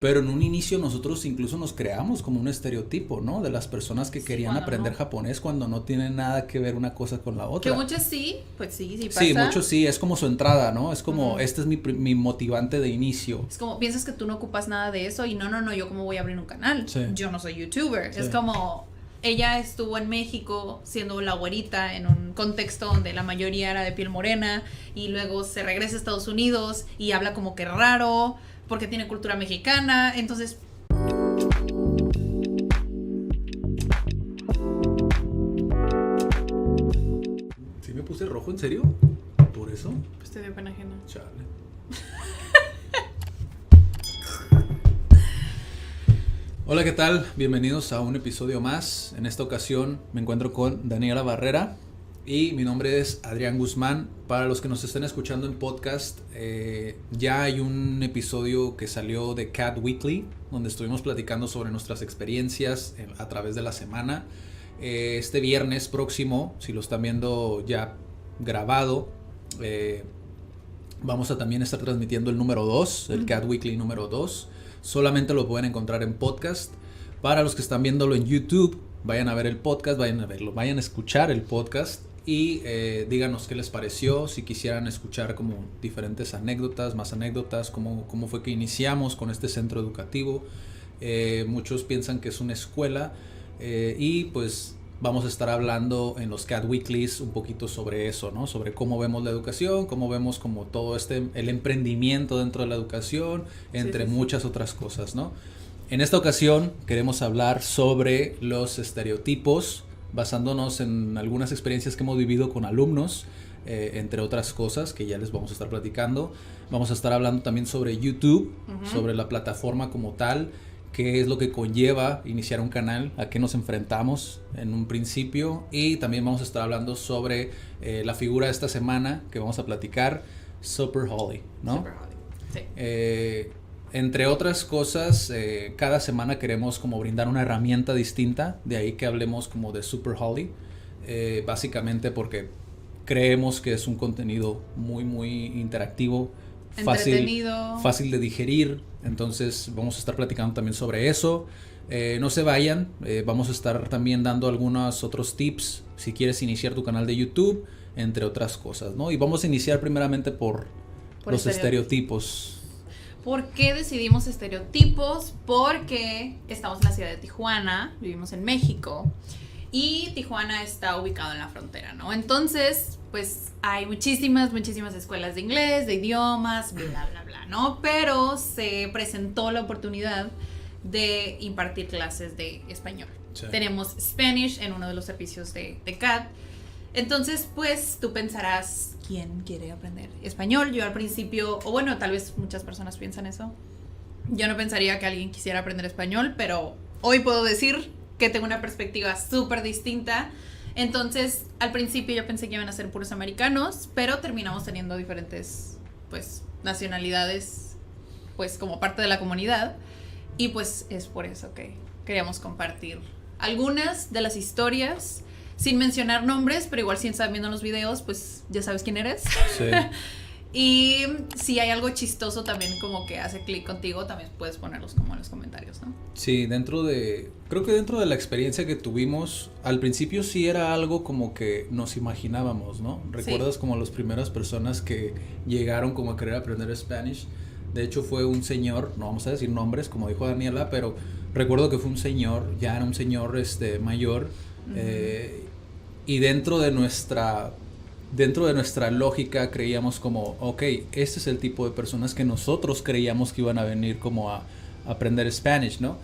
Pero en un inicio nosotros incluso nos creamos como un estereotipo, ¿no? De las personas que Sí, querían cuando aprender no. japonés cuando no tiene nada que ver una cosa con la Que otra. muchos sí, pues sí Sí, pasa. muchos sí, es como su entrada, ¿no? Es como, Ujú. este es mi motivante de inicio. Es como, piensas que tú no ocupas nada de eso y no, yo cómo voy a abrir un canal. Sí, Yo no soy youtuber. sí. Es como, ella estuvo en México siendo la güerita en un contexto donde la mayoría era de piel morena y luego se regresa a Estados Unidos y habla como que raro porque tiene cultura mexicana. Entonces, ¿Sí me puse rojo, en serio? ¿Por eso? pues te dio pena ajena. Chale. Hola, ¿qué tal? Bienvenidos a un episodio más. En esta ocasión me encuentro con Daniela Barrera y mi nombre es Adrián Guzmán. Para los que nos estén escuchando en podcast, ya hay un episodio que salió de Cat Weekly, donde estuvimos platicando sobre nuestras experiencias a través de la semana. Este viernes próximo, si lo están viendo ya grabado, vamos a también estar transmitiendo el número 2, el Cat Weekly número 2. Solamente lo pueden encontrar en podcast. Para los que están viéndolo en YouTube, vayan a ver el podcast, vayan a verlo, vayan a escuchar el podcast y díganos qué les pareció, si quisieran escuchar como diferentes anécdotas, más anécdotas, cómo fue que iniciamos con este centro educativo. Muchos piensan que es una escuela y pues vamos a estar hablando en los Cat Weeklies un poquito sobre eso, ¿no? Sobre cómo vemos la educación, cómo vemos como todo el emprendimiento dentro de la educación, entre muchas otras cosas, ¿no? En esta ocasión queremos hablar sobre los estereotipos, basándonos en algunas experiencias que hemos vivido con alumnos, entre otras cosas que ya les vamos a estar platicando. Vamos a estar hablando también sobre YouTube, sobre la plataforma como tal, qué es lo que conlleva iniciar un canal, a qué nos enfrentamos en un principio, y también vamos a estar hablando sobre la figura de esta semana que vamos a platicar, Super Holly, ¿no? Super Holly. Sí. Entre otras cosas, cada semana queremos como brindar una herramienta distinta, de ahí que hablemos como de Super Holly, básicamente porque creemos que es un contenido muy interactivo, fácil de digerir. Entonces vamos a estar platicando también sobre eso. No se vayan, vamos a estar también dando algunos otros tips si quieres iniciar tu canal de YouTube, entre otras cosas, ¿no? Y vamos a iniciar primeramente por los estereotipos. ¿Por qué decidimos estereotipos? Porque estamos en la ciudad de Tijuana, vivimos en México y Tijuana está ubicado en la frontera, ¿no? Entonces, pues hay muchísimas escuelas de inglés, de idiomas, bla, ¿no? Pero se presentó la oportunidad de impartir clases de español. Sí. Tenemos Spanish en uno de los servicios de CAT. Entonces, pues, tú pensarás, ¿quién quiere aprender español? Yo al principio, o bueno, tal vez muchas personas piensan eso. Yo no pensaría que alguien quisiera aprender español, pero hoy puedo decir que tengo una perspectiva súper distinta. Entonces, al principio yo pensé que iban a ser puros americanos, pero terminamos teniendo diferentes, pues, nacionalidades, pues, como parte de la comunidad. Y pues es por eso que queríamos compartir algunas de las historias, sin mencionar nombres, pero igual si están viendo los videos, pues ya sabes quién eres. Sí. Y si hay algo chistoso también como que hace clic contigo, también puedes ponerlos como en los comentarios, ¿no? Sí, creo que dentro de la experiencia que tuvimos, al principio sí era algo como que nos imaginábamos, ¿no? ¿Recuerdas como las primeras personas que llegaron como a querer aprender Spanish? De hecho fue un señor, no vamos a decir nombres, como dijo Daniela, pero recuerdo que fue un señor, ya era un señor mayor, y dentro de nuestra lógica creíamos como, ok, este es el tipo de personas que nosotros creíamos que iban a venir como a aprender Spanish, ¿no?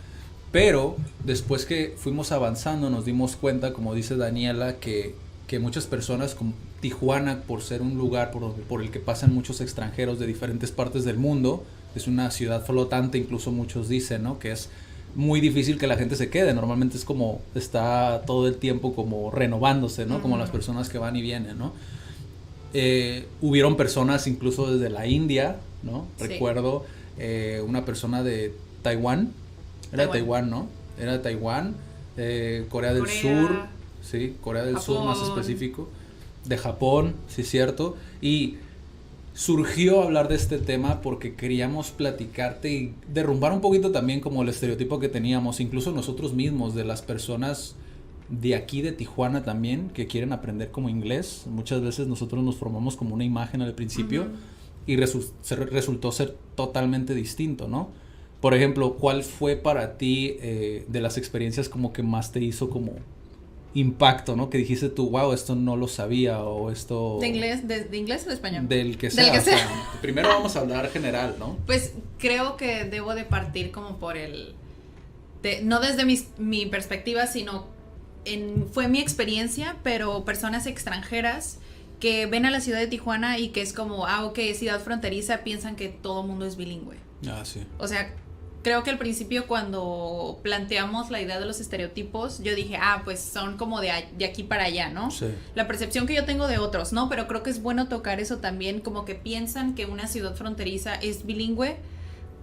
Pero después que fuimos avanzando nos dimos cuenta, como dice Daniela, que muchas personas, como Tijuana, por ser un lugar por el que pasan muchos extranjeros de diferentes partes del mundo, es una ciudad flotante, incluso muchos dicen, ¿no? Que es muy difícil que la gente se quede, normalmente es como está todo el tiempo como renovándose, ¿no? Como las personas que van y vienen, ¿no? Hubieron personas incluso desde la India, ¿no? Sí. Recuerdo una persona de Taiwán, era de Taiwán, ¿no? Era de Taiwán, Corea del Sur, sí, Corea del Sur más específico, de Japón, sí, cierto, y surgió hablar de este tema porque queríamos platicarte y derrumbar un poquito también como el estereotipo que teníamos, incluso nosotros mismos, de las personas de aquí de Tijuana también, que quieren aprender como inglés. Muchas veces nosotros nos formamos como una imagen al principio y resultó ser totalmente distinto, ¿no? Por ejemplo, ¿cuál fue para ti de las experiencias como que más te hizo como impacto, ¿no? Que dijiste tú, wow, esto no lo sabía, o esto... ¿De inglés, de inglés o de español? Del que sea. Del que sea. O sea, primero vamos a hablar general, ¿no? Pues creo que debo de partir como por no desde mi perspectiva, sino fue mi experiencia, pero personas extranjeras que ven a la ciudad de Tijuana y que es como, ok, ciudad fronteriza, piensan que todo el mundo es bilingüe. Ah, sí. O sea, creo que al principio cuando planteamos la idea de los estereotipos, yo dije, pues son como de aquí para allá, ¿no? Sí. La percepción que yo tengo de otros, ¿no? Pero creo que es bueno tocar eso también, como que piensan que una ciudad fronteriza es bilingüe,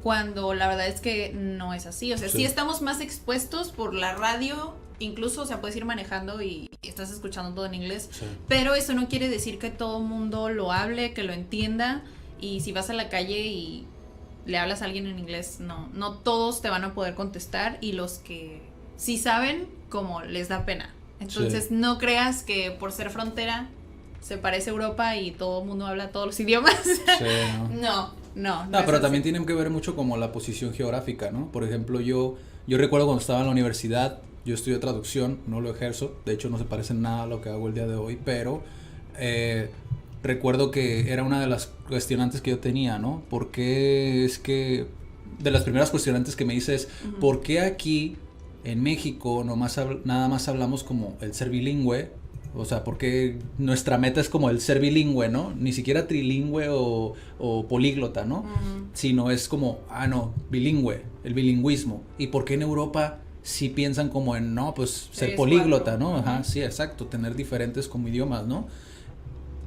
cuando la verdad es que no es así. O sea, sí estamos más expuestos por la radio, incluso, o sea, puedes ir manejando y estás escuchando todo en inglés, pero eso no quiere decir que todo el mundo lo hable, que lo entienda, y si vas a la calle y le hablas a alguien en inglés, no todos te van a poder contestar, y los que sí saben, como les da pena. Entonces no creas que por ser frontera se parece a Europa y todo el mundo habla todos los idiomas. No, pero también tienen que ver mucho como la posición geográfica, ¿no? Por ejemplo, yo recuerdo cuando estaba en la universidad, yo estudié traducción, no lo ejerzo, de hecho no se parece en nada a lo que hago el día de hoy, pero recuerdo que era una de las cuestionantes que yo tenía, ¿no? Porque es que de las primeras cuestionantes que me hice es, ¿por qué aquí en México nada más hablamos como el ser bilingüe? O sea, porque nuestra meta es como el ser bilingüe, ¿no? Ni siquiera trilingüe o políglota, ¿no? Sino es como, no, bilingüe, el bilingüismo. ¿Y por qué en Europa sí piensan como en, no, pues ser políglota, ¿no? Ajá, sí, exacto, tener diferentes como idiomas, ¿no?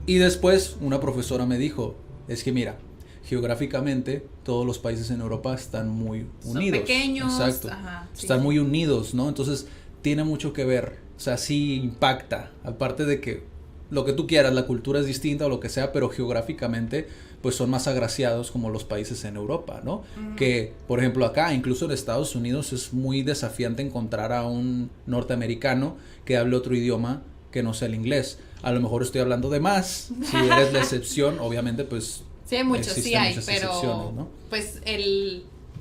Y después una profesora me dijo, es que mira, geográficamente todos los países en Europa están muy unidos. Son pequeños. Exacto. Están muy unidos, ¿no? Entonces tiene mucho que ver, o sea, sí impacta, aparte de que lo que tú quieras, la cultura es distinta o lo que sea, pero geográficamente pues son más agraciados como los países en Europa, ¿no? Que, por ejemplo, acá, incluso en Estados Unidos, es muy desafiante encontrar a un norteamericano que hable otro idioma que no sea el inglés. A lo mejor estoy hablando de más, si eres la excepción, obviamente, pues... Sí hay muchos, sí hay, pero... ¿no? Pues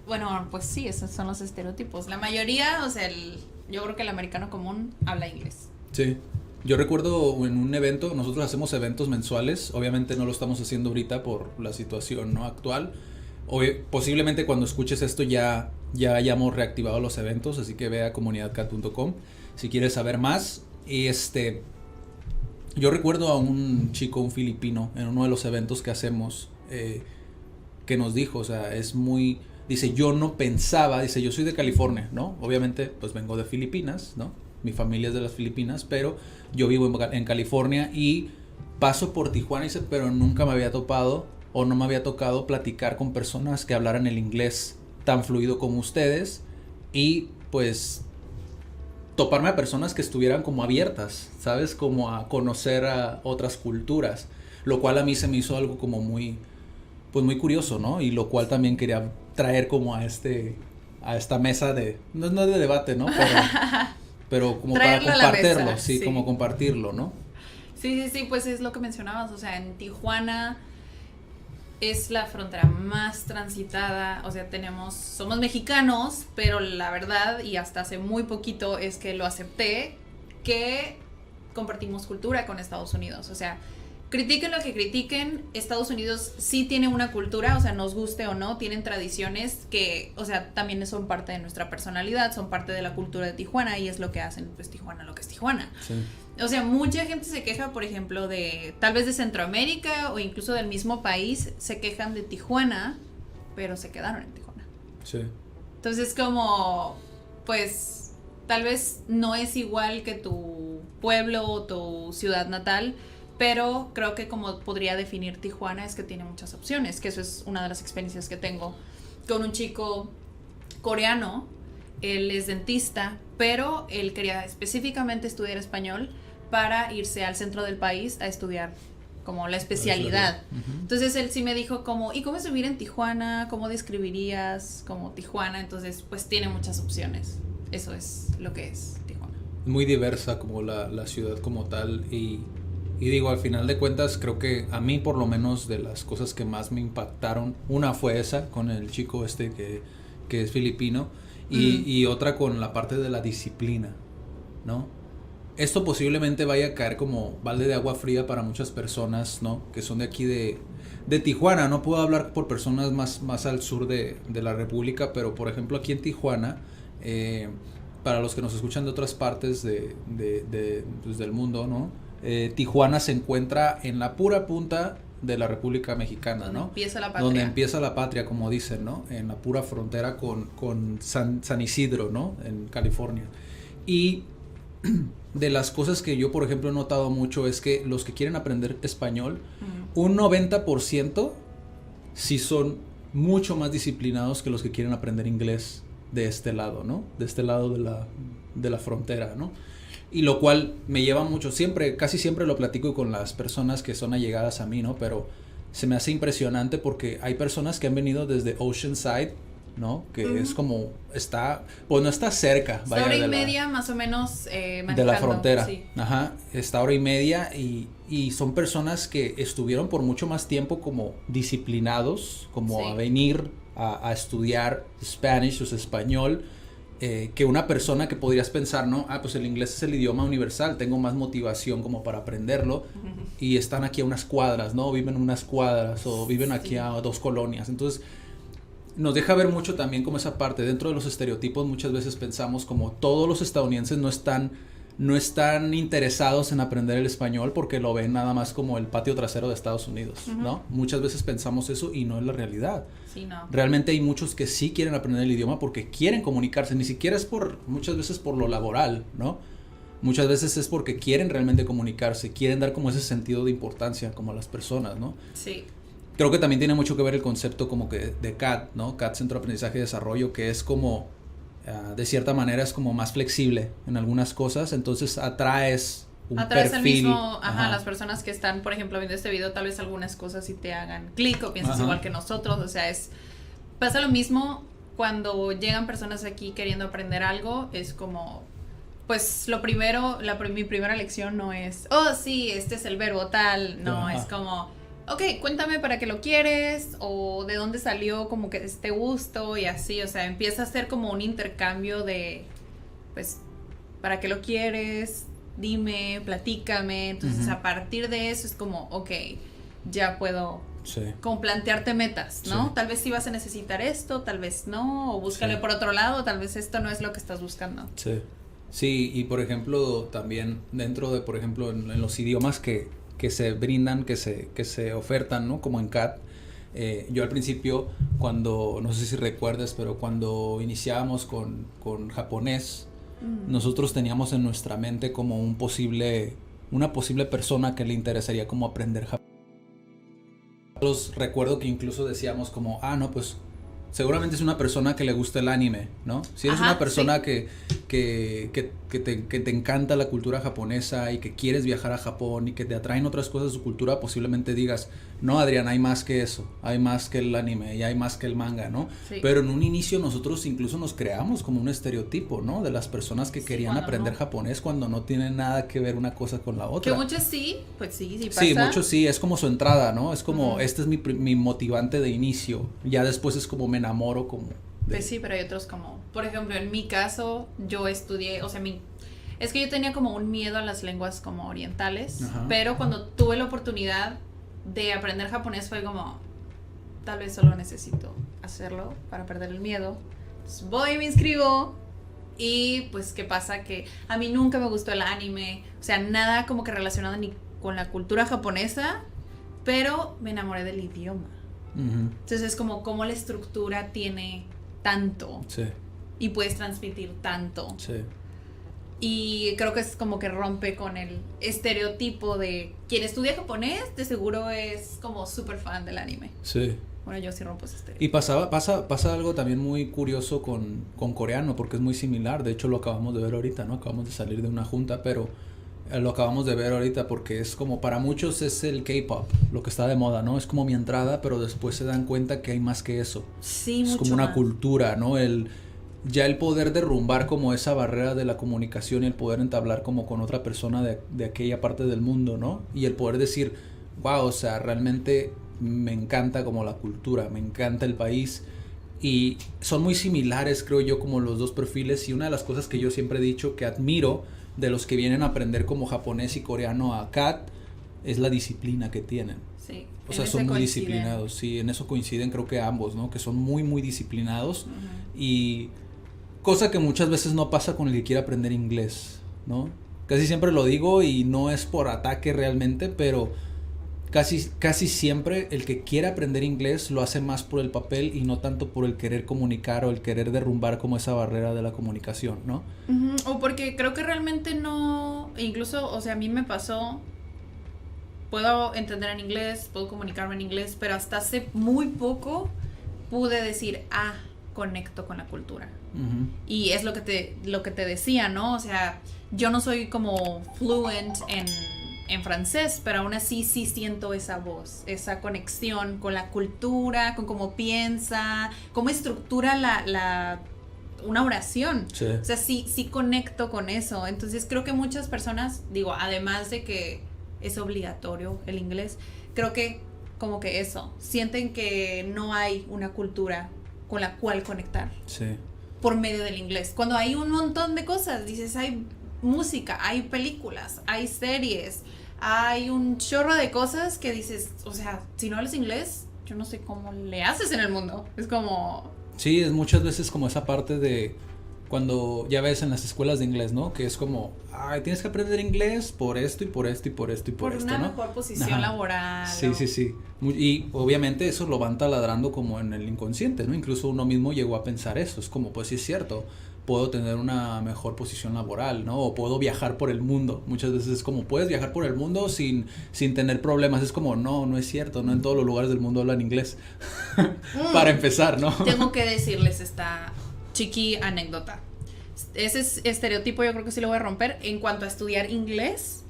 bueno, pues sí, esos son los estereotipos. La mayoría, o sea, yo creo que el americano común habla inglés. Sí. Yo recuerdo en un evento, nosotros hacemos eventos mensuales, obviamente no lo estamos haciendo ahorita por la situación, ¿no?, actual. Posiblemente cuando escuches esto ya hayamos reactivado los eventos, así que ve a comunidadcat.com si quieres saber más. Y yo recuerdo a un chico, un filipino, en uno de los eventos que hacemos, que nos dijo, o sea, dice, yo no pensaba, dice, yo soy de California, ¿no? Obviamente, pues vengo de Filipinas, ¿no? Mi familia es de las Filipinas, pero yo vivo en California y paso por Tijuana, dice, pero nunca me había topado o no me había tocado platicar con personas que hablaran el inglés tan fluido como ustedes, y pues toparme a personas que estuvieran como abiertas, ¿sabes? Como a conocer a otras culturas, lo cual a mí se me hizo algo como muy curioso, ¿no? Y lo cual también quería traer como a esta mesa no es de debate, ¿no? Pero como para compartirlo, mesa, sí, como compartirlo, ¿no? Sí, pues es lo que mencionabas, o sea, en Tijuana es la frontera más transitada, o sea, somos mexicanos, pero la verdad, y hasta hace muy poquito es que lo acepté, que compartimos cultura con Estados Unidos, o sea, critiquen lo que critiquen, Estados Unidos sí tiene una cultura, o sea, nos guste o no, tienen tradiciones que, o sea, también son parte de nuestra personalidad, son parte de la cultura de Tijuana, y es lo que hacen, pues, Tijuana, lo que es Tijuana. Sí. O sea, mucha gente se queja, por ejemplo, tal vez de Centroamérica o incluso del mismo país, se quejan de Tijuana, pero se quedaron en Tijuana. Sí. Entonces, como, pues, tal vez no es igual que tu pueblo o tu ciudad natal, pero creo que como podría definir Tijuana es que tiene muchas opciones, que eso es una de las experiencias que tengo con un chico coreano. Él es dentista, pero él quería específicamente estudiar español para irse al centro del país a estudiar como la especialidad. Uh-huh. Entonces él sí me dijo como, ¿y cómo es vivir en Tijuana? ¿Cómo describirías como Tijuana? Entonces pues tiene muchas opciones. Eso es lo que es Tijuana. Muy diversa como la ciudad como tal y digo, al final de cuentas creo que a mí por lo menos de las cosas que más me impactaron, una fue esa con el chico que es filipino y otra con la parte de la disciplina, ¿no? Esto posiblemente vaya a caer como balde de agua fría para muchas personas, ¿no? Que son de aquí de Tijuana. No puedo hablar por personas más al sur de la República, pero por ejemplo aquí en Tijuana, para los que nos escuchan de otras partes pues, del mundo, ¿no? Tijuana se encuentra en la pura punta de la República Mexicana, donde ¿no? Empieza la patria. Donde empieza la patria, como dicen, ¿no? En la pura frontera con San Isidro, ¿no? En California. Y de las cosas que yo, por ejemplo, he notado mucho es que los que quieren aprender español, un 90% sí son mucho más disciplinados que los que quieren aprender inglés de este lado, ¿no? De este lado de la frontera, ¿no? Y lo cual me lleva mucho, casi siempre lo platico con las personas que son allegadas a mí, ¿no? Pero se me hace impresionante porque hay personas que han venido desde Oceanside, ¿no? Que es como, pues no está cerca. Está hora y media más o menos manejando. De la frontera, sí. Ajá, está hora y media y son personas que estuvieron por mucho más tiempo como disciplinados, como sí. a venir a estudiar Spanish, o sea, español, que una persona que podrías pensar, ¿no? Pues el inglés es el idioma universal, tengo más motivación como para aprenderlo, y están aquí a unas cuadras, ¿no? Viven unas cuadras o viven aquí a 2 colonias, entonces nos deja ver mucho también como esa parte, dentro de los estereotipos muchas veces pensamos como todos los estadounidenses no están interesados en aprender el español porque lo ven nada más como el patio trasero de Estados Unidos, ¿no? Muchas veces pensamos eso y no es la realidad. Sí, no. Realmente hay muchos que sí quieren aprender el idioma porque quieren comunicarse, ni siquiera es muchas veces por lo laboral, ¿no? Muchas veces es porque quieren realmente comunicarse, quieren dar como ese sentido de importancia como a las personas, ¿no? Sí. Creo que también tiene mucho que ver el concepto como que de CAD, ¿no? CAD, Centro de Aprendizaje y Desarrollo, que es como, de cierta manera, es como más flexible en algunas cosas, entonces atraes al mismo, las personas que están, por ejemplo, viendo este video, tal vez algunas cosas sí te hagan clic o piensas igual que nosotros, o sea, pasa lo mismo cuando llegan personas aquí queriendo aprender algo, es como, pues lo primero, mi primera lección no es, oh sí, este es el verbo tal, no, es como, ok, cuéntame para qué lo quieres, o de dónde salió como que este gusto, y así, o sea, empieza a ser como un intercambio de, pues, para qué lo quieres, dime, platícame, entonces a partir de eso es como, ok, ya puedo como plantearte metas, ¿no? Tal vez sí vas a necesitar esto, tal vez no, o búscale por otro lado, tal vez esto no es lo que estás buscando. Sí, y por ejemplo, también dentro de, por ejemplo, en los idiomas que se brindan, que se ofertan, ¿no? Como en CAT, yo al principio, cuando, no sé si recuerdas, pero cuando iniciábamos con japonés, nosotros teníamos en nuestra mente como una posible persona que le interesaría como aprender japonés. Recuerdo que incluso decíamos como, no, pues seguramente es una persona que le gusta el anime, ¿no? Si eres una persona que te encanta la cultura japonesa y que quieres viajar a Japón y que te atraen otras cosas de su cultura, posiblemente digas, no, Adrián, hay más que eso, hay más que el anime y hay más que el manga, ¿no? Pero en un inicio nosotros incluso nos creamos como un estereotipo, ¿no? De las personas que querían aprender japonés cuando no tienen nada que ver una cosa con la otra. Que muchos sí, pues sí pasa. Sí, muchos sí, es como su entrada, ¿no? Es como, este es mi motivante de inicio, ya después es como me enamoro como... Pues sí, pero hay otros como, por ejemplo, en mi caso, yo estudié, o sea, es que yo tenía como un miedo a las lenguas como orientales, pero cuando tuve la oportunidad de aprender japonés fue como, tal vez solo necesito hacerlo para perder el miedo. Entonces voy, me inscribo y pues qué pasa que a mí nunca me gustó el anime, o sea, nada como que relacionado ni con la cultura japonesa, pero me enamoré del idioma. Entonces es como la estructura tiene tanto y puedes transmitir tanto. Y creo que es como que rompe con el estereotipo de quien estudia japonés, de seguro es como súper fan del anime. Bueno, yo sí rompo ese estereotipo. Y pasa algo también muy curioso con coreano, porque es muy similar. De hecho, lo acabamos de ver ahorita, ¿no? Acabamos de salir de una junta, pero Lo acabamos de ver ahorita porque es como para muchos es el K-pop, lo que está de moda, ¿no? Es como mi entrada, pero después se dan cuenta que hay más que eso. Sí, es mucho como una más. cultura, ¿no? Ya el poder derrumbar como esa barrera de la comunicación y el poder entablar como con otra persona de aquella parte del mundo, ¿no? Y el poder decir, wow, o sea, realmente me encanta como la cultura, me encanta el país. Y son muy similares, creo yo, como los dos perfiles. Y una de las cosas que yo siempre he dicho que admiro de los que vienen a aprender como japonés y coreano a CAT es la disciplina que tienen. Sí. O sea, son muy disciplinados. Sí, en eso coinciden creo que ambos, ¿no? Que son muy, muy disciplinados. Y cosa que muchas veces no pasa con el que quiere aprender inglés, ¿no? Casi siempre lo digo y no es por ataque realmente, pero casi siempre el que quiere aprender inglés lo hace más por el papel y no tanto por el querer comunicar o el querer derrumbar como esa barrera de la comunicación, ¿no? O porque creo que realmente no, incluso, o sea, a mí me pasó, puedo entender en inglés, puedo comunicarme en inglés, pero hasta hace muy poco pude decir, conecto con la cultura. Y es lo que te decía, ¿no? O sea, yo no soy como fluent en francés, pero aún así sí siento esa voz, esa conexión con la cultura, con cómo piensa, cómo estructura una oración. Sí. O sea, sí conecto con eso. Entonces creo que muchas personas, digo, además de que es obligatorio el inglés, creo que como que eso, sienten que no hay una cultura con la cual conectar. Sí. Por medio del inglés. Cuando hay un montón de cosas, dices, hay música, hay películas, hay series, hay un chorro de cosas que dices, o sea, si no hablas inglés, yo no sé cómo le haces en el mundo. Es como... Sí, es muchas veces como esa parte de cuando ya ves en las escuelas de inglés, ¿no? Que es como, tienes que aprender inglés por esto y por esto y por esto y por esto, una ¿no? mejor posición laboral. Sí. Y obviamente eso lo van taladrando como en el inconsciente, ¿no? Incluso uno mismo llegó a pensar eso. Es como, pues sí es cierto, puedo tener una mejor posición laboral, ¿no? O puedo viajar por el mundo. Muchas veces es como, puedes viajar por el mundo sin tener problemas. Es como, no es cierto, no en todos los lugares del mundo hablan inglés. Para empezar, ¿no? Tengo que decirles esta chiqui anécdota. Ese estereotipo yo creo que sí lo voy a romper en cuanto a estudiar inglés.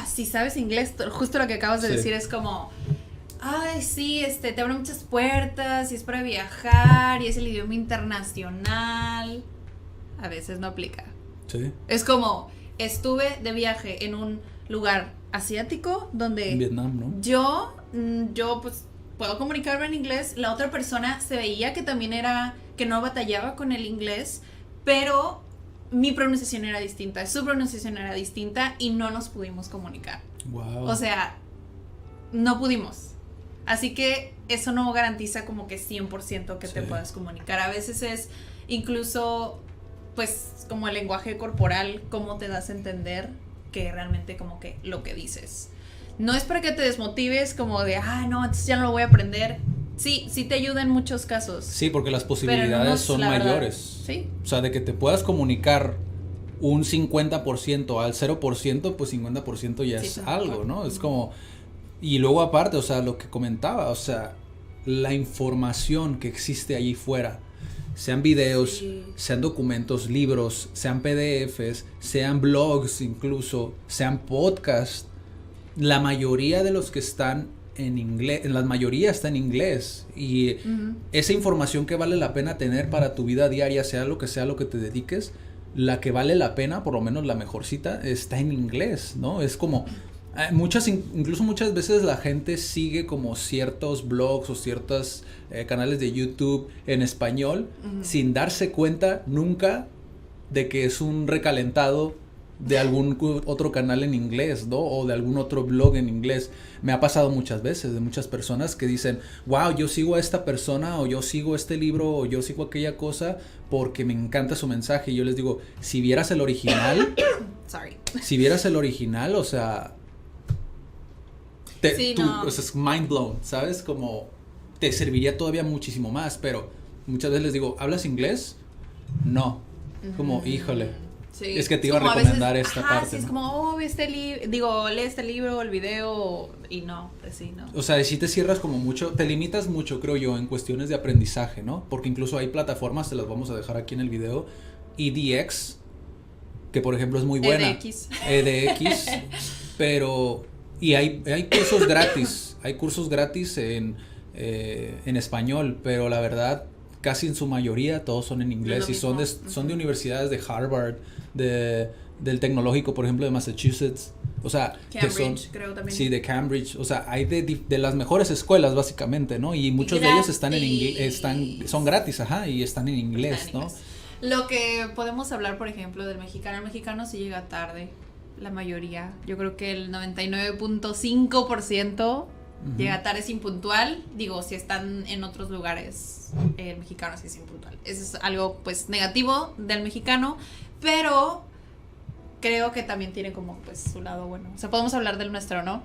Si sabes inglés, justo lo que acabas de decir es como, sí, te abre muchas puertas y es para viajar y es el idioma internacional. A veces no aplica. Sí. Es como, estuve de viaje en un lugar asiático donde en Vietnam, ¿no? Yo pues puedo comunicarme en inglés. La otra persona se veía que también que no batallaba con el inglés, pero mi pronunciación era distinta, su pronunciación era distinta y no nos pudimos comunicar. Wow. O sea, no pudimos. Así que eso no garantiza como que 100% que te puedas comunicar. A veces es incluso, pues, como el lenguaje corporal, cómo te das a entender que realmente como que lo que dices. No es para que te desmotives como de, no, entonces ya no lo voy a aprender. Sí te ayuda en muchos casos. Sí, porque las posibilidades son mayores. Sí. O sea, de que te puedas comunicar un 50% al 0%, pues 50% ya es algo, ¿no? Es como... Y luego aparte, o sea, lo que comentaba, o sea, la información que existe allí fuera, sean videos, sean documentos, libros, sean PDFs, sean blogs incluso, sean podcasts, la mayoría de los que están en inglés, la mayoría está en inglés y esa información que vale la pena tener para tu vida diaria, sea lo que te dediques, la que vale la pena, por lo menos la mejorcita, está en inglés, ¿no? Es como incluso muchas veces la gente sigue como ciertos blogs o ciertos canales de YouTube en español sin darse cuenta nunca de que es un recalentado de algún otro canal en inglés, ¿no? O de algún otro blog en inglés. Me ha pasado muchas veces de muchas personas que dicen, wow, yo sigo a esta persona, o yo sigo este libro, o yo sigo aquella cosa porque me encanta su mensaje. Y yo les digo, si vieras el original, si vieras el original, o sea, o sea, es mind blown, ¿sabes? Como te serviría todavía muchísimo más, pero muchas veces les digo, ¿hablas inglés? No. Como, híjole. Sí. Es que te iba a recomendar esta parte. Sí, ¿no? Es como, lee este libro, el video, y no, pues sí, no. O sea, si te cierras como mucho, te limitas mucho, creo yo, en cuestiones de aprendizaje, ¿no? Porque incluso hay plataformas, te las vamos a dejar aquí en el video, EDX, que por ejemplo es muy buena. EDX. Pero, y hay cursos gratis, en español, pero la verdad, casi en su mayoría todos son en inglés y son de universidades de Harvard, del Tecnológico, por ejemplo, de Massachusetts. O sea, Cambridge, creo también. Sí, de Cambridge. O sea, hay de las mejores escuelas, básicamente, ¿no? Y muchos de ellos están en inglés, son gratis, y están en inglés, ¿no? Lo que podemos hablar, por ejemplo, del mexicano. El mexicano sí llega tarde, la mayoría. Yo creo que el 99.5% llega tarde, es impuntual. Digo, si están en otros lugares, el mexicano sí es impuntual. Eso es algo, pues, negativo del mexicano, pero creo que también tiene como, pues, su lado bueno. O sea, podemos hablar del nuestro, ¿no?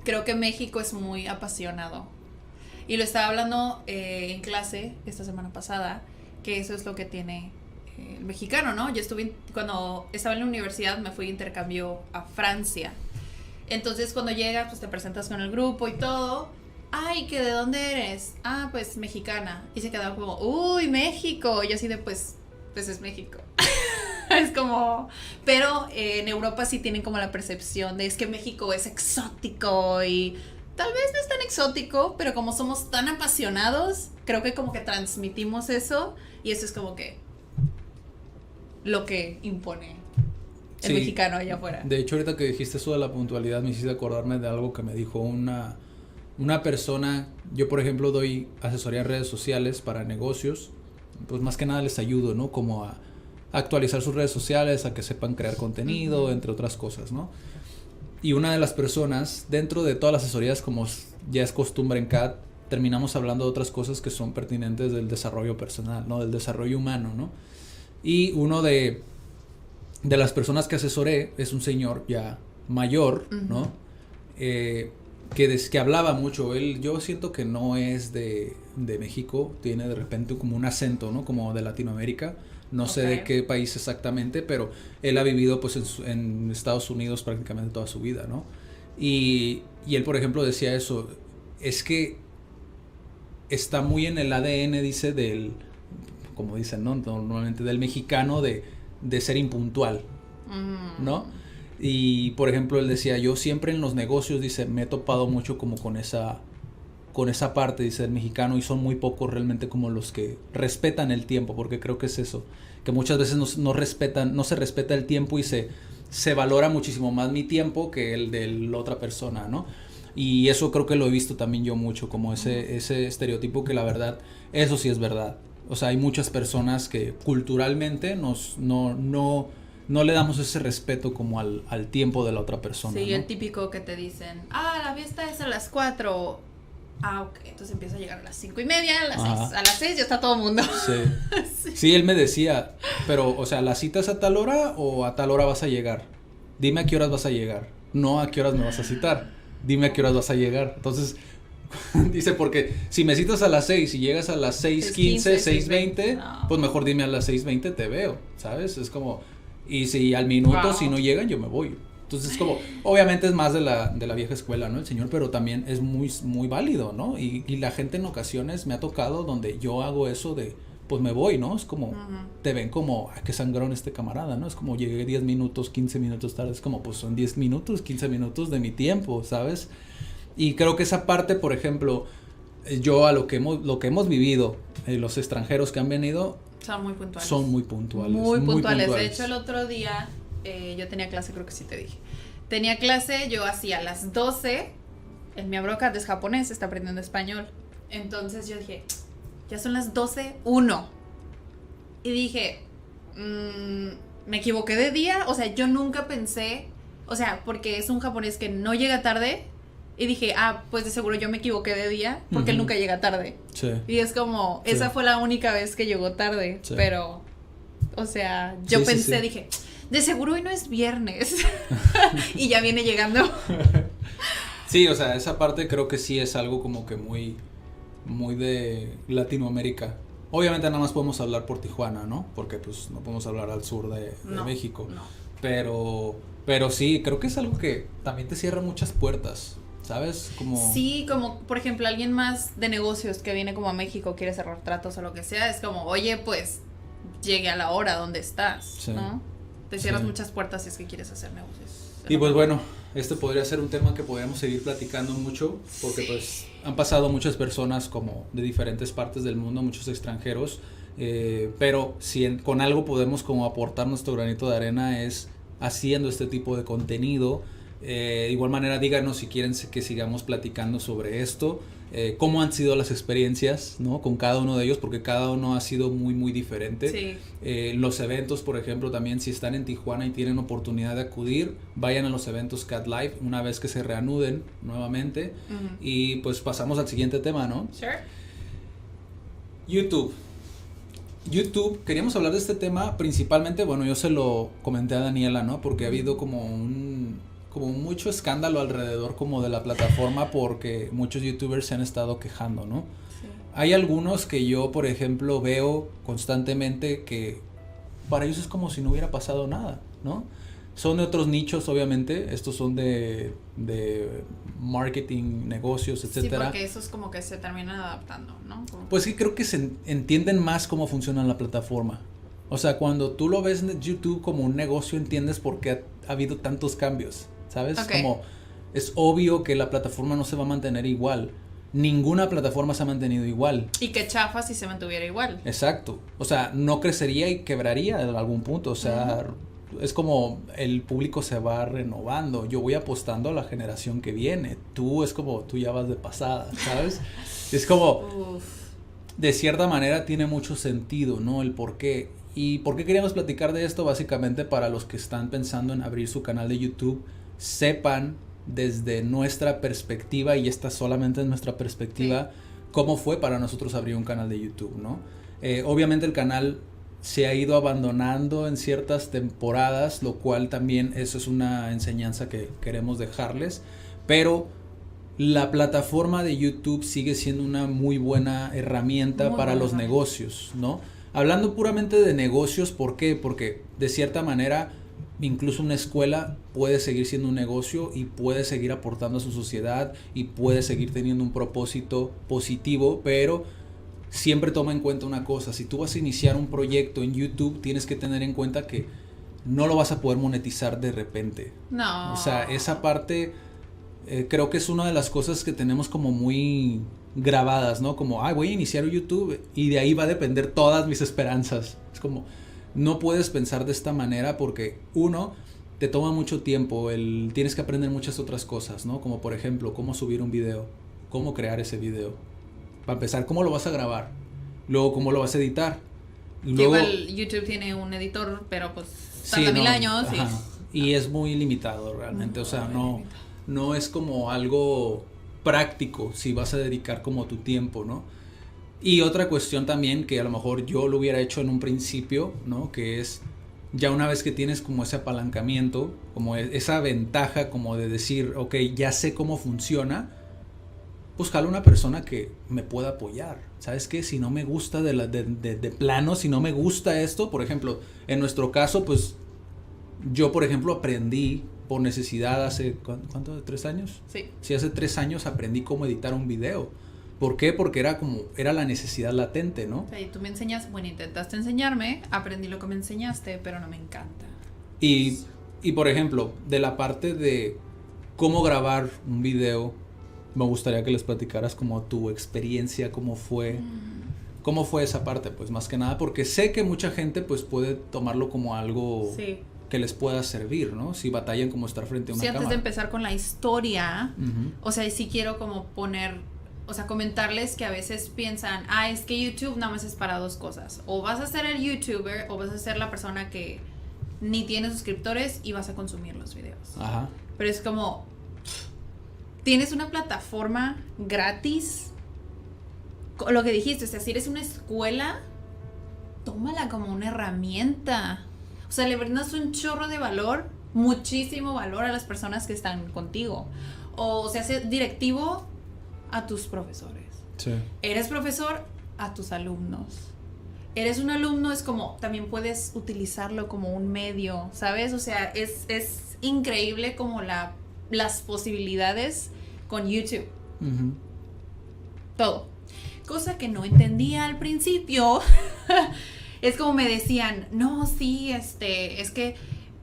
Creo que México es muy apasionado. Y lo estaba hablando en clase esta semana pasada, que eso es lo que tiene el mexicano, ¿no? Yo cuando estaba en la universidad, me fui de intercambio a Francia. Entonces, cuando llegas, pues te presentas con el grupo y todo. Ay, ¿que de dónde eres? Ah, pues mexicana. Y se quedaba como, uy, México. Y yo así de, pues es México. Es como, pero en Europa sí tienen como la percepción de es que México es exótico y tal vez no es tan exótico, pero como somos tan apasionados, creo que como que transmitimos eso y eso es como que lo que impone el mexicano allá afuera. De hecho, ahorita que dijiste eso de la puntualidad me hiciste acordarme de algo que me dijo una persona. Yo, por ejemplo, doy asesoría en redes sociales para negocios, pues más que nada les ayudo, ¿no? Como a actualizar sus redes sociales, a que sepan crear contenido, entre otras cosas, ¿no? Y una de las personas, dentro de todas las asesorías, como ya es costumbre en CAD, terminamos hablando de otras cosas que son pertinentes del desarrollo personal, ¿no? Del desarrollo humano, ¿no? Y uno de las personas que asesoré es un señor ya mayor, ¿no? Que hablaba mucho. Yo siento que no es de México, tiene de repente como un acento, ¿no? Como de Latinoamérica. No sé de qué país exactamente, pero él ha vivido pues en Estados Unidos prácticamente toda su vida, ¿no? Y él, por ejemplo, decía eso, es que está muy en el ADN, dice, como dicen, ¿no? Normalmente del mexicano de ser impuntual, ¿no? Y, por ejemplo, él decía, yo siempre en los negocios, dice, me he topado mucho como con esa parte, dice, del mexicano, y son muy pocos realmente como los que respetan el tiempo, porque creo que es eso, que muchas veces no se respeta el tiempo y se valora muchísimo más mi tiempo que el de la otra persona, ¿no? Y eso creo que lo he visto también yo mucho, como ese estereotipo que la verdad, eso sí es verdad. O sea, hay muchas personas que culturalmente no le damos ese respeto como al tiempo de la otra persona, Sí, ¿no? El típico que te dicen, la fiesta es a las 4. Ok, entonces empieza a llegar a las 5:30, a las 6 ya está todo el mundo. Sí, él me decía, pero, o sea, ¿la cita es a tal hora o a tal hora vas a llegar? Dime a qué horas vas a llegar, no a qué horas me vas a citar, dime a qué horas vas a llegar. Entonces, dice, porque si me citas a las 6 y llegas a las 6:15, 6:20, pues mejor dime a las 6:20 te veo, ¿sabes? Es como, y si al minuto, si no llegan, yo me voy. Entonces es como, obviamente es más de la vieja escuela, ¿no? El señor, pero también es muy, muy válido, ¿no? Y la gente en ocasiones me ha tocado donde yo hago eso de, pues me voy, ¿no? Es como, te ven como, qué sangrón este camarada, ¿no? Es como, llegué 10 minutos, 15 minutos tarde, es como, pues son 10 minutos, 15 minutos de mi tiempo, ¿sabes? Y creo que esa parte, por ejemplo, yo a lo que hemos vivido, los extranjeros que han venido, son muy puntuales. Muy puntuales. De hecho, el otro día yo tenía clase, creo que sí te dije. Tenía clase, yo hacía las 12. El Miabrocat es japonés, está aprendiendo español. Entonces yo dije, ya son las 12:01. Y dije, me equivoqué de día. O sea, yo nunca pensé, o sea, porque es un japonés que no llega tarde. Y dije, pues de seguro yo me equivoqué de día, porque él nunca llega tarde. Sí. Y es como, esa fue la única vez que llegó tarde. Sí. Pero, o sea, yo pensé, dije, de seguro hoy no es viernes. Y ya viene llegando. Sí, o sea, esa parte creo que sí es algo como que muy, muy de Latinoamérica. Obviamente nada más podemos hablar por Tijuana, ¿no? Porque pues no podemos hablar al sur de México. No. Pero sí, creo que es algo que también te cierra muchas puertas, ¿sabes? Como... Sí, como por ejemplo alguien más de negocios que viene como a México, quiere cerrar tratos o lo que sea, es como, oye, pues llegue a la hora donde estás, ¿no? te cierras muchas puertas si es que quieres hacer negocios. Y pues bueno, este podría ser un tema que podríamos seguir platicando mucho, porque pues han pasado muchas personas como de diferentes partes del mundo, muchos extranjeros, pero si con algo podemos como aportar nuestro granito de arena es haciendo este tipo de contenido. De igual manera díganos si quieren que sigamos platicando sobre esto, cómo han sido las experiencias, ¿no? Con cada uno de ellos, porque cada uno ha sido muy diferente. Sí. Los eventos, por ejemplo, también si están en Tijuana y tienen oportunidad de acudir, vayan a los eventos Cat Live una vez que se reanuden nuevamente. Y pues pasamos al siguiente tema, ¿no? Sure. YouTube, queríamos hablar de este tema principalmente, bueno, yo se lo comenté a Daniela, ¿no? Porque ha habido como mucho escándalo alrededor como de la plataforma, porque muchos youtubers se han estado quejando, ¿no? Sí. Hay algunos que yo, por ejemplo, veo constantemente que para ellos es como si no hubiera pasado nada, ¿no? Son de otros nichos, obviamente, estos son de marketing, negocios, etcétera. Sí, porque esos como que se terminan adaptando, ¿no? Pues sí, creo que se entienden más cómo funciona la plataforma. O sea, cuando tú lo ves en YouTube como un negocio, entiendes por qué ha habido tantos cambios, ¿sabes? Okay. Como es obvio que la plataforma no se va a mantener igual. Ninguna plataforma se ha mantenido igual. Y que chafa si se mantuviera igual. Exacto. O sea, no crecería y quebraría en algún punto. O sea, es como el público se va renovando. Yo voy apostando a la generación que viene. Tú es como, tú ya vas de pasada, ¿sabes? Es como, de cierta manera tiene mucho sentido, ¿no? El por qué. ¿Y por qué queríamos platicar de esto? Básicamente para los que están pensando en abrir su canal de YouTube, sepan desde nuestra perspectiva, y esta solamente es nuestra perspectiva, cómo fue para nosotros abrir un canal de YouTube, ¿no? Obviamente el canal se ha ido abandonando en ciertas temporadas, lo cual también eso es una enseñanza que queremos dejarles, pero la plataforma de YouTube sigue siendo una muy buena herramienta para los negocios, ¿no? Hablando puramente de negocios, ¿por qué? Porque de cierta manera incluso una escuela puede seguir siendo un negocio y puede seguir aportando a su sociedad y puede seguir teniendo un propósito positivo, pero siempre toma en cuenta una cosa: si tú vas a iniciar un proyecto en YouTube, tienes que tener en cuenta que no lo vas a poder monetizar de repente. No. O sea, esa parte creo que es una de las cosas que tenemos como muy grabadas, ¿no? Como, voy a iniciar YouTube y de ahí va a depender todas mis esperanzas. Es como, no puedes pensar de esta manera, porque uno, te toma mucho tiempo, tienes que aprender muchas otras cosas, ¿no? Como por ejemplo, cómo subir un video, cómo crear ese video. Para empezar, cómo lo vas a grabar, luego cómo lo vas a editar. Luego, igual YouTube tiene un editor, pero pues tarda 1000 años. Y es muy limitado realmente, o sea, no es como algo práctico si vas a dedicar como tu tiempo, ¿no? Y otra cuestión también que a lo mejor yo lo hubiera hecho en un principio, ¿no? Que es, ya una vez que tienes como ese apalancamiento, como esa ventaja como de decir, ok, ya sé cómo funciona, pues jalo una persona que me pueda apoyar. ¿Sabes qué? Si no me gusta de plano, si no me gusta esto, por ejemplo, en nuestro caso, pues yo, por ejemplo, aprendí por necesidad hace, ¿cuánto? ¿3 años? Sí. Sí, hace 3 años aprendí cómo editar un video. ¿Por qué? Porque era la necesidad latente, ¿no? Y tú me enseñas, bueno, intentaste enseñarme, aprendí lo que me enseñaste, pero no me encanta. Y por ejemplo, de la parte de cómo grabar un video, me gustaría que les platicaras como tu experiencia, cómo fue esa parte, pues más que nada, porque sé que mucha gente pues puede tomarlo como algo que les pueda servir, ¿no? Si batallan como estar frente a una cámara. Antes de empezar con la historia, o sea, sí quiero como comentarles que a veces piensan, es que YouTube nada más es para 2 cosas. O vas a ser el YouTuber o vas a ser la persona que ni tiene suscriptores y vas a consumir los videos. Ajá. Pero es como, tienes una plataforma gratis, lo que dijiste, o sea, si eres una escuela, tómala como una herramienta. O sea, le brindas un chorro de valor, muchísimo valor a las personas que están contigo. O sea, ser directivo a tus profesores. Sí. Eres profesor a tus alumnos. Eres un alumno, es como, también puedes utilizarlo como un medio, ¿sabes? O sea, es increíble como las posibilidades con YouTube. Todo. Cosa que no entendía al principio. Es como me decían, no, sí, es que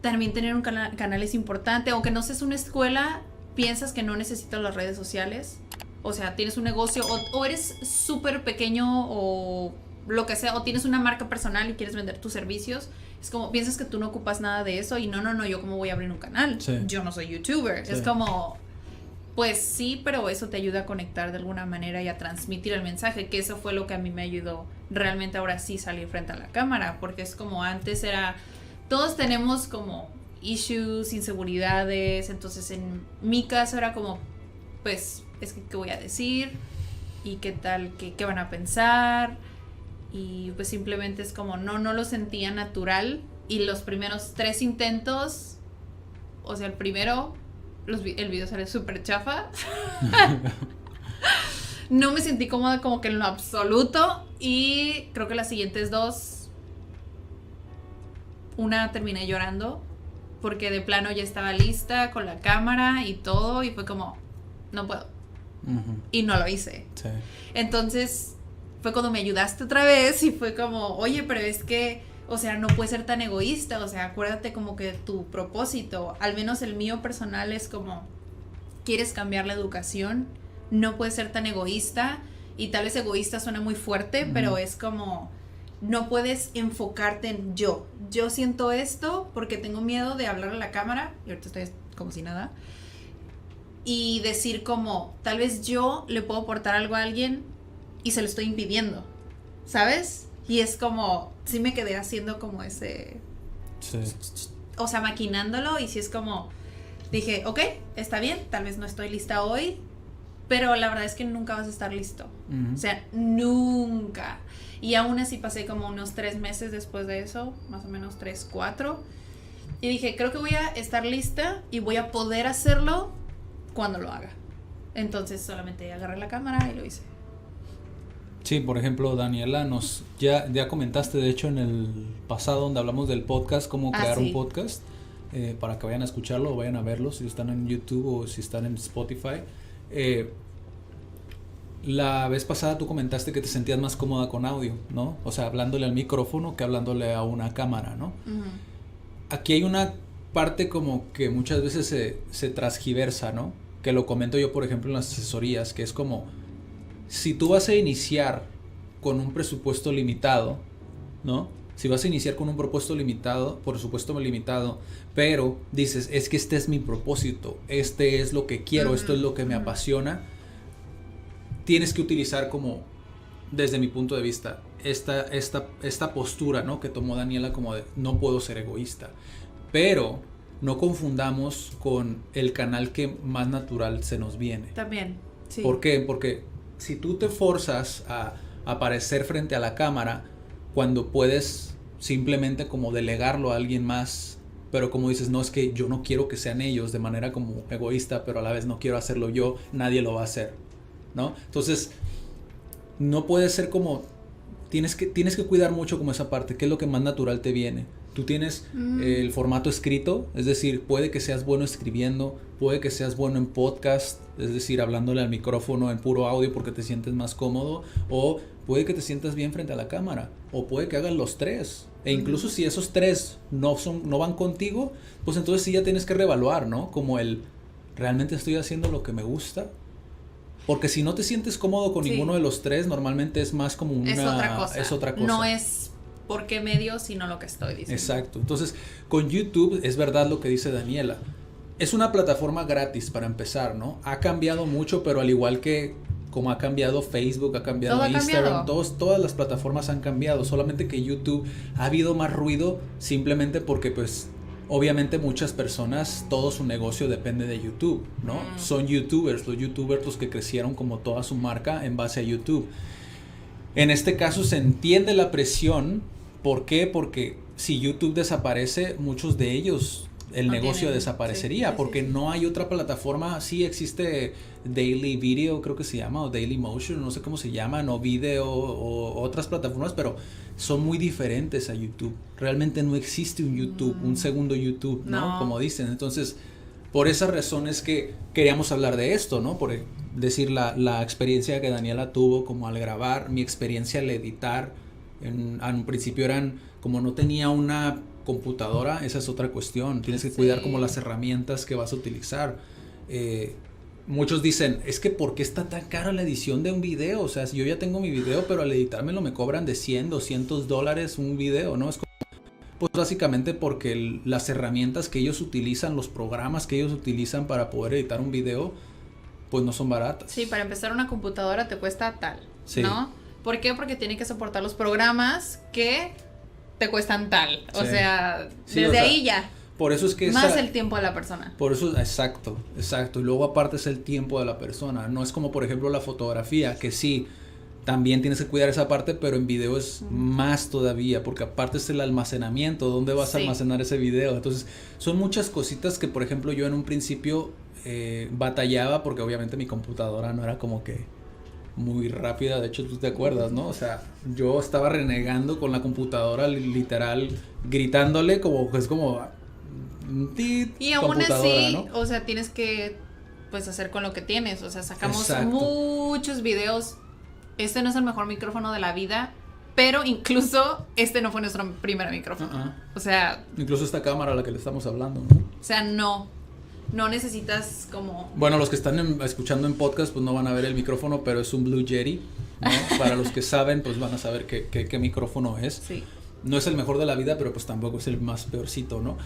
también tener un canal es importante. Aunque no seas una escuela, piensas que no necesitas las redes sociales. O sea, tienes un negocio o eres súper pequeño o lo que sea, o tienes una marca personal y quieres vender tus servicios. Es como, piensas que tú no ocupas nada de eso y no, yo cómo voy a abrir un canal. Sí. Yo no soy youtuber. Sí. Es como, pues sí, pero eso te ayuda a conectar de alguna manera y a transmitir el mensaje, que eso fue lo que a mí me ayudó realmente ahora sí salir frente a la cámara, porque es como antes era, todos tenemos como issues, inseguridades, entonces en mi caso era como, pues, es que qué voy a decir y qué tal, qué van a pensar. Y pues simplemente es como no lo sentía natural. Y los primeros 3 intentos, o sea, el primero, el video salió súper chafa. No me sentí cómoda como que en lo absoluto. Y creo que las siguientes 2, una terminé llorando, porque de plano ya estaba lista con la cámara y todo. Y fue como, no puedo. Uh-huh. Y no lo hice. Sí. Entonces fue cuando me ayudaste otra vez y fue como, oye, pero es que, o sea, no puedes ser tan egoísta, o sea, acuérdate como que tu propósito, al menos el mío personal es como, quieres cambiar la educación, no puedes ser tan egoísta, y tal vez egoísta suena muy fuerte, pero es como, no puedes enfocarte en yo siento esto porque tengo miedo de hablar a la cámara, y ahorita estoy como si nada, y decir como, tal vez yo le puedo aportar algo a alguien y se lo estoy impidiendo, ¿sabes? Y es como, sí me quedé haciendo como ese, sí. O sea, maquinándolo, y sí es como, dije, ok, está bien, tal vez no estoy lista hoy, pero la verdad es que nunca vas a estar listo, uh-huh. O sea, nunca. Y aún así pasé como unos 3 meses después de eso, más o menos 3, 4, y dije, creo que voy a estar lista y voy a poder hacerlo cuando lo haga. Entonces solamente agarré la cámara y lo hice. Sí, por ejemplo, Daniela, ya comentaste, de hecho, en el pasado donde hablamos del podcast, cómo crear un podcast, para que vayan a escucharlo o vayan a verlo, si están en YouTube o si están en Spotify. La vez pasada tú comentaste que te sentías más cómoda con audio, ¿no? O sea, hablándole al micrófono que hablándole a una cámara, ¿no? Uh-huh. Aquí hay una parte como que muchas veces se transgiversa, ¿no? Que lo comento yo, por ejemplo, en las asesorías, que es como, si tú vas a iniciar con un presupuesto limitado, ¿no? Si vas a iniciar con un presupuesto limitado, pero dices, es que este es mi propósito, este es lo que quiero, esto es lo que me apasiona, tienes que utilizar como, desde mi punto de vista, esta postura, ¿no? Que tomó Daniela, como de, no puedo ser egoísta, pero no confundamos con el canal que más natural se nos viene. También, sí. ¿Por qué? Porque si tú te forzas a aparecer frente a la cámara cuando puedes simplemente como delegarlo a alguien más, pero como dices, no, es que yo no quiero que sean ellos, de manera como egoísta, pero a la vez no quiero hacerlo yo, nadie lo va a hacer, ¿no? Entonces, no puede ser como, tienes que cuidar mucho como esa parte, qué es lo que más natural te viene. Tú tienes el formato escrito, es decir, puede que seas bueno escribiendo, puede que seas bueno en podcast, es decir, hablándole al micrófono en puro audio porque te sientes más cómodo, o puede que te sientas bien frente a la cámara, o puede que hagas los 3, e incluso si esos 3 no van contigo, pues entonces sí ya tienes que reevaluar, ¿no? Como ¿realmente estoy haciendo lo que me gusta? Porque si no te sientes cómodo con ninguno de los 3, normalmente es más como es otra cosa. No es por qué medio, sino lo que estoy diciendo. Exacto. Entonces, con YouTube es verdad lo que dice Daniela. Es una plataforma gratis para empezar, ¿no? Ha cambiado mucho, pero al igual que como ha cambiado Facebook, ha cambiado Instagram, todas las plataformas han cambiado. Solamente que YouTube ha habido más ruido simplemente porque, pues, obviamente muchas personas, todo su negocio depende de YouTube, ¿no? Son los youtubers que crecieron como toda su marca en base a YouTube. En este caso se entiende la presión. ¿Por qué? Porque si YouTube desaparece, muchos de ellos, el negocio desaparecería, porque no hay otra plataforma. Sí existe Daily Video, creo que se llama, o Daily Motion, no sé cómo se llaman, o Video, o otras plataformas, pero son muy diferentes a YouTube. Realmente no existe un YouTube, un segundo YouTube, ¿no? Como dicen. Entonces, por esa razón es que queríamos hablar de esto, ¿no? Por decir la experiencia que Daniela tuvo como al grabar, mi experiencia al editar. En un principio no tenía una computadora, esa es otra cuestión. Tienes que cuidar como las herramientas que vas a utilizar. Muchos dicen, es que ¿por qué está tan cara la edición de un video? O sea, si yo ya tengo mi video, pero al editármelo me cobran de $100, $200 un video, ¿no? Es como, pues básicamente porque las herramientas que ellos utilizan, los programas que ellos utilizan para poder editar un video, pues no son baratas. Sí, para empezar una computadora te cuesta tal, ¿no? ¿Por qué? Porque tiene que soportar los programas que te cuestan tal. O sea, desde ahí ya. Por eso es que más el tiempo de la persona. Por eso, exacto. Y luego aparte es el tiempo de la persona. No es como por ejemplo la fotografía, que sí, también tienes que cuidar esa parte, pero en video es más todavía, porque aparte es el almacenamiento, ¿dónde vas a almacenar ese video? Entonces, son muchas cositas que por ejemplo yo en un principio batallaba, porque obviamente mi computadora no era como que muy rápida, de hecho tú te acuerdas, ¿no? O sea, yo estaba renegando con la computadora, literal, gritándole como, pues como... Y aún así, ¿no? O sea, tienes que pues hacer con lo que tienes, o sea, sacamos muchos videos. Este no es el mejor micrófono de la vida, pero incluso este no fue nuestro primer micrófono. O sea, incluso esta cámara a la que le estamos hablando, ¿no? O sea, no necesitas como... Bueno, los que están escuchando en podcast pues no van a ver el micrófono, pero es un Blue Yeti, ¿no? Para los que saben pues van a saber qué micrófono es. Sí. No es el mejor de la vida, pero pues tampoco es el más peorcito, ¿no?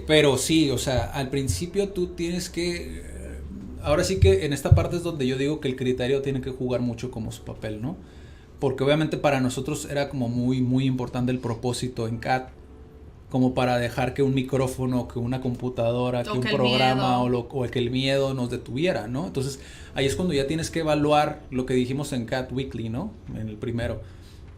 Pero sí, o sea, al principio tú tienes que... ahora sí que en esta parte es donde yo digo que el criterio tiene que jugar mucho como su papel, ¿no? Porque obviamente para nosotros era como muy, muy importante el propósito en CAD, como para dejar que un micrófono, que una computadora, que un programa o que el miedo nos detuviera, ¿no? Entonces ahí es cuando ya tienes que evaluar lo que dijimos en CAD Weekly, ¿no? En el primero.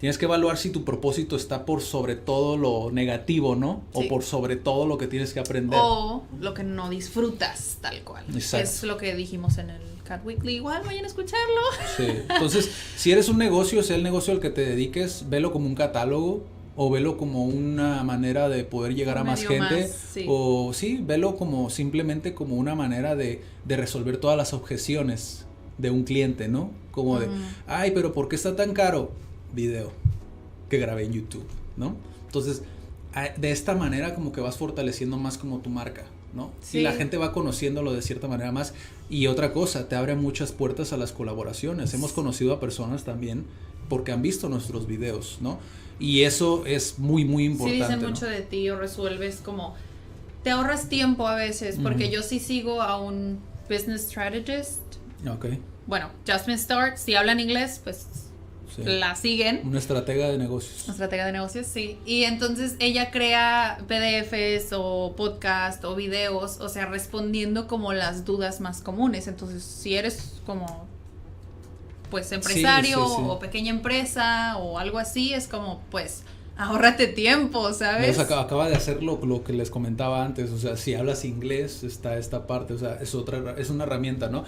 Tienes que evaluar si tu propósito está por sobre todo lo negativo, ¿no? Sí. O por sobre todo lo que tienes que aprender. O lo que no disfrutas, tal cual. Exacto. Es lo que dijimos en el CAD Weekly. Igual vayan a escucharlo. Sí. Entonces, si eres un negocio, sea el negocio al que te dediques, velo como un catálogo o velo como una manera de poder llegar a más gente. Sí. O sí, velo como simplemente como una manera de resolver todas las objeciones de un cliente, ¿no? Como de, ay, pero ¿por qué está tan caro? Video que grabé en YouTube, ¿no? Entonces, de esta manera como que vas fortaleciendo más como tu marca, ¿no? Sí. Y la gente va conociéndolo de cierta manera más. Y otra cosa, te abre muchas puertas a las colaboraciones. Hemos conocido a personas también porque han visto nuestros videos, ¿no? Y eso es muy, muy importante. Sí, dicen mucho de ti o resuelves como... Te ahorras tiempo a veces, porque yo sí sigo a un business strategist. Ok. Bueno, Jasmine Start, si hablan inglés, pues... Sí. La siguen. Una estratega de negocios. Una estratega de negocios, sí. Y entonces ella crea PDFs o podcast o videos, o sea, respondiendo como las dudas más comunes. Entonces, si eres como, pues, empresario o pequeña empresa o algo así, es como, pues, ahórrate tiempo, ¿sabes? Acaba de hacer lo que les comentaba antes. O sea, si hablas inglés, está esta parte. O sea, es una herramienta, ¿no?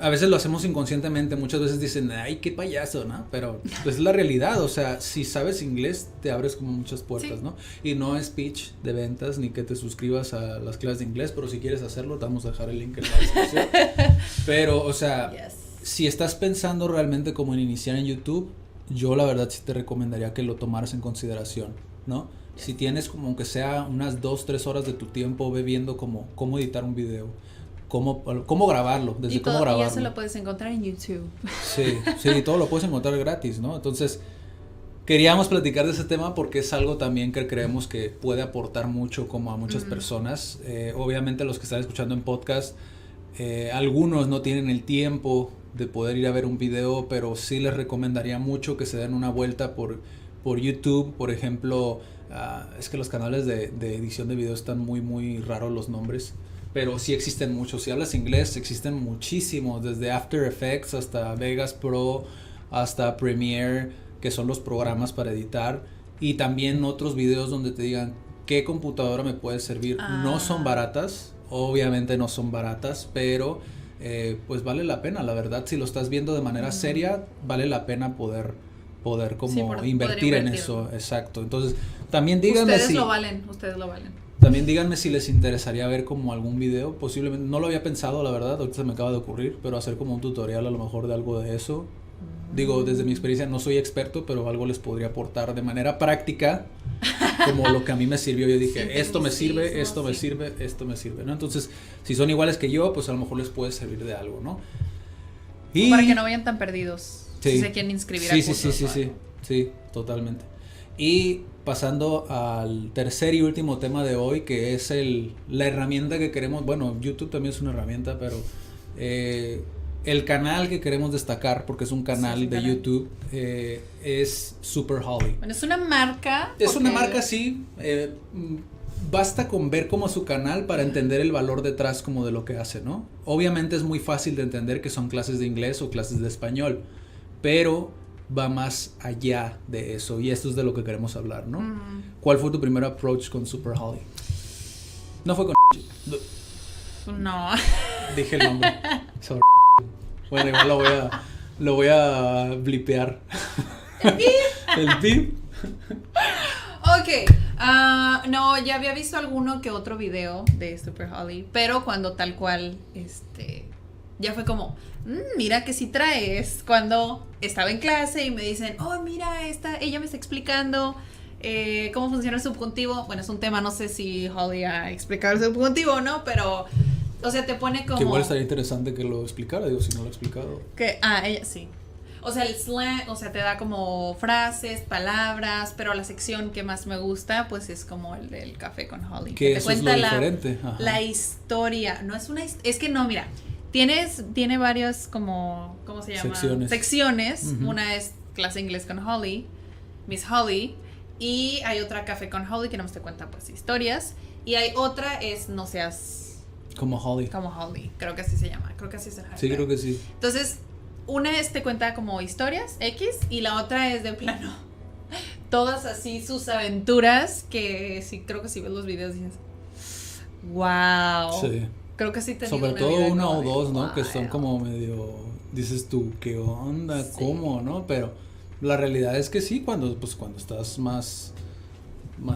A veces lo hacemos inconscientemente, muchas veces dicen, ay, qué payaso, ¿no? Pero es la realidad, o sea, si sabes inglés, te abres como muchas puertas, ¿no? Y no es pitch de ventas, ni que te suscribas a las clases de inglés, pero si quieres hacerlo, te vamos a dejar el link en la descripción. Pero, o sea, si estás pensando realmente como en iniciar en YouTube, yo la verdad sí te recomendaría que lo tomaras en consideración, ¿no? Si tienes como aunque sea unas 2-3 horas de tu tiempo, ve viendo cómo editar un video. Cómo grabarlo, desde cómo grabarlo. Y ya se lo puedes encontrar en YouTube. Sí, todo lo puedes encontrar gratis, ¿no? Entonces, queríamos platicar de ese tema porque es algo también que creemos que puede aportar mucho como a muchas personas. Obviamente los que están escuchando en podcast, algunos no tienen el tiempo de poder ir a ver un video, pero sí les recomendaría mucho que se den una vuelta por YouTube, por ejemplo. Es que los canales de edición de video están muy, muy raros los nombres. Pero sí existen muchos. Si hablas inglés, existen muchísimos. Desde After Effects hasta Vegas Pro, hasta Premiere, que son los programas para editar. Y también otros videos donde te digan qué computadora me puede servir. No son baratas, obviamente no son baratas, pero pues vale la pena, la verdad. Si lo estás viendo de manera seria, vale la pena poder como invertir en eso. Exacto. Entonces, también díganme ustedes lo valen. También díganme si les interesaría ver como algún video, posiblemente, no lo había pensado la verdad, ahorita se me acaba de ocurrir, pero hacer como un tutorial a lo mejor de algo de eso, Digo, desde mi experiencia no soy experto, pero algo les podría aportar de manera práctica, como lo que a mí me sirvió. Yo dije, Sí, esto me sirve, esto me sí. sirve, esto me sirve, ¿no? Entonces, si son iguales que yo, pues a lo mejor les puede servir de algo, ¿no? Y para que no vayan tan perdidos, sí, si se quieren inscribir sí, a cursos. Sí, totalmente. Y pasando al tercer y último tema de hoy, que es la herramienta que queremos, bueno, YouTube también es una herramienta, pero el canal que queremos destacar, porque es un canal de canal. YouTube, es Super Holly. Bueno, es una marca. Es una marca, sí. Basta con ver como su canal para entender el valor detrás como de lo que hace, ¿no? Obviamente es muy fácil de entender que son clases de inglés o clases de español, pero va más allá de eso, y esto es de lo que queremos hablar, ¿no? ¿Cuál fue tu primer approach con Super Holly? No fue con... No. Dije el nombre. Sobre... Bueno, igual lo voy a blipear. El pip. Ok. No, ya había visto alguno que otro video de Super Holly, pero cuando tal cual, ya fue como, mira que sí traes. Cuando estaba en clase y me dicen, oh, mira, ella me está explicando cómo funciona el subjuntivo. Bueno, es un tema, no sé si Holly ha explicado el subjuntivo, ¿no? Pero, o sea, te pone como... Que igual estaría interesante que lo explicara, digo, si no lo ha explicado. Ella sí. O sea, el slang, o sea, te da como frases, palabras, pero la sección que más me gusta, pues es como el del café con Holly. Que te eso cuenta es lo diferente. Ajá. La historia. No es es que no, mira, tiene varias como, ¿cómo se llama? Secciones. Uh-huh. Una es clase inglés con Holly, Miss Holly, y hay otra café con Holly que no te cuenta pues historias, y hay otra es no seas... Como Holly. Como Holly, creo que así se llama, creo que así es el hashtag. Sí, creo que sí. Entonces... una te cuenta como historias X y la otra es de plano todas así sus aventuras, que sí, creo que si ves los videos dices wow. Sí. Creo que sí te sobre todo una o dos, ¿no? Wow. Que son como medio, dices tú, ¿qué onda? Sí. ¿Cómo? ¿No? Pero la realidad es que sí, cuando estás más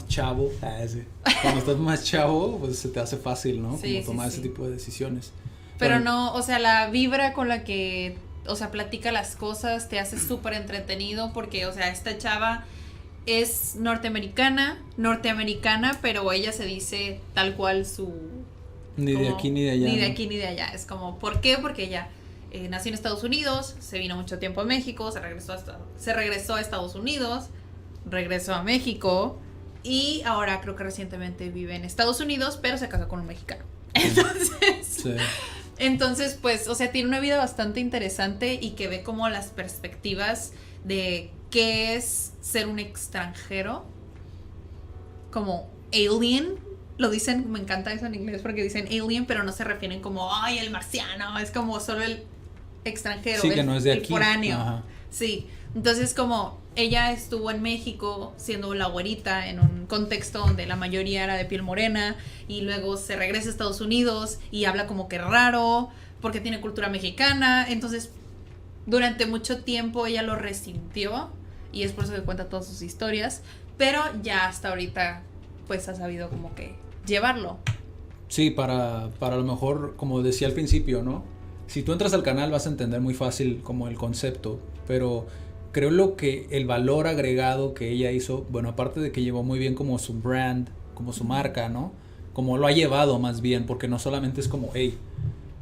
chavo, cuando estás más chavo, pues se te hace fácil, ¿no? Sí, como tomar ese tipo de decisiones. Pero no, o sea, la vibra con la que, o sea, platica las cosas te hace súper entretenido porque, o sea, esta chava es norteamericana, pero ella se dice tal cual su... Ni de aquí ni de allá. Ni de aquí ni de allá. Es como, ¿por qué? Porque ella nació en Estados Unidos, se vino mucho tiempo a México, se regresó a Estados Unidos, regresó a México y ahora creo que recientemente vive en Estados Unidos, pero se casó con un mexicano. Entonces, pues, o sea, tiene una vida bastante interesante y que ve como las perspectivas de qué es ser un extranjero, como alien, lo dicen, me encanta eso en inglés porque dicen alien, pero no se refieren como, ay, el marciano, es como solo el extranjero, sí, que no es de aquí. Foráneo. Ajá. Sí, entonces como ella estuvo en México siendo la güerita en un contexto donde la mayoría era de piel morena y luego se regresa a Estados Unidos y habla como que raro porque tiene cultura mexicana, entonces durante mucho tiempo ella lo resintió y es por eso que cuenta todas sus historias, pero ya hasta ahorita pues ha sabido como que llevarlo. Sí, para lo mejor, como decía al principio, ¿no? Si tú entras al canal vas a entender muy fácil como el concepto, pero creo el valor agregado que ella hizo, bueno, aparte de que llevó muy bien como su brand, como su marca, ¿no? Como lo ha llevado más bien, porque no solamente es como, hey,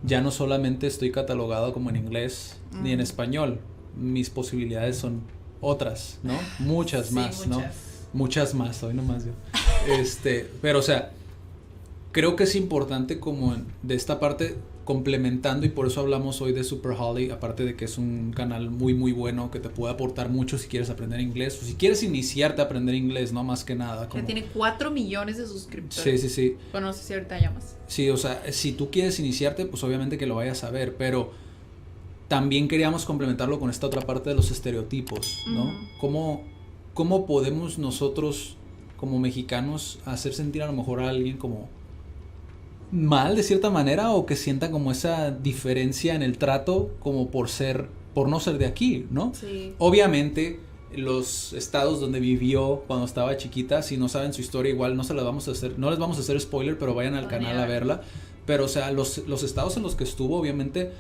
ya no solamente estoy catalogado como en inglés ni en español, mis posibilidades son otras, ¿no? Muchas más, sí, ¿no? Muchas más, hoy nomás yo. Pero o sea, creo que es importante como de esta parte complementando, y por eso hablamos hoy de Super Holly, aparte de que es un canal muy muy bueno que te puede aportar mucho si quieres aprender inglés o si quieres iniciarte a aprender inglés, no más que nada. Como... tiene 4 millones de suscriptores. Sí. Bueno, no sé si ahorita ya más. Sí, o sea, si tú quieres iniciarte, pues obviamente que lo vayas a ver, pero también queríamos complementarlo con esta otra parte de los estereotipos, ¿no? ¿Cómo podemos nosotros como mexicanos hacer sentir a lo mejor a alguien como mal de cierta manera, o que sienta como esa diferencia en el trato como por no ser de aquí, ¿no? Sí. Obviamente los estados donde vivió cuando estaba chiquita, si no saben su historia, igual no les vamos a hacer spoiler, pero vayan al canal a verla. Pero o sea, los estados en los que estuvo, obviamente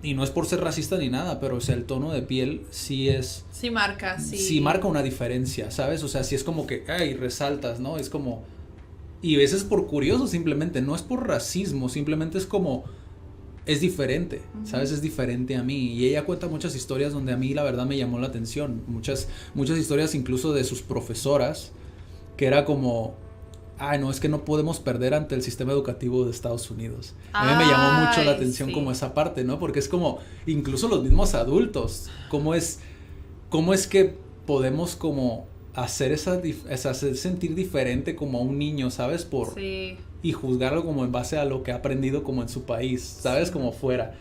y no es por ser racista ni nada, pero o sea, el tono de piel sí es... Sí marca, sí. Sí marca una diferencia, ¿sabes? O sea, sí es como que, ay, resaltas, ¿no? Es como... Y a veces por curioso simplemente, no es por racismo, simplemente es como... Es diferente, ¿sabes? Es diferente a mí. Y ella cuenta muchas historias donde a mí la verdad me llamó la atención. Muchas historias incluso de sus profesoras, que era como... Ay, no, es que no podemos perder ante el sistema educativo de Estados Unidos. A mí me llamó mucho la atención como esa parte, ¿no? Porque es como, incluso los mismos adultos, cómo es que podemos como hacer hacer sentir diferente como a un niño, ¿sabes? Y juzgarlo como en base a lo que ha aprendido como en su país, ¿sabes? Como fuera.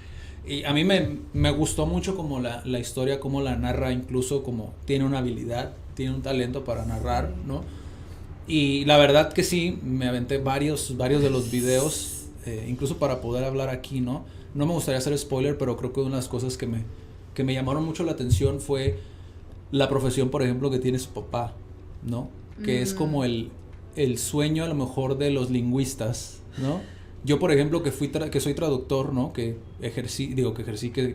Y a mí me gustó mucho como la historia, cómo la narra, incluso como tiene una habilidad, tiene un talento para narrar, ¿no? Y la verdad que sí, me aventé varios de los videos, incluso para poder hablar aquí, ¿no? No me gustaría hacer spoiler, pero creo que una de las cosas que me llamaron mucho la atención fue la profesión, por ejemplo, que tiene su papá, ¿no? Que es como el sueño a lo mejor de los lingüistas, ¿no? Yo, por ejemplo, que soy traductor, ¿no? Que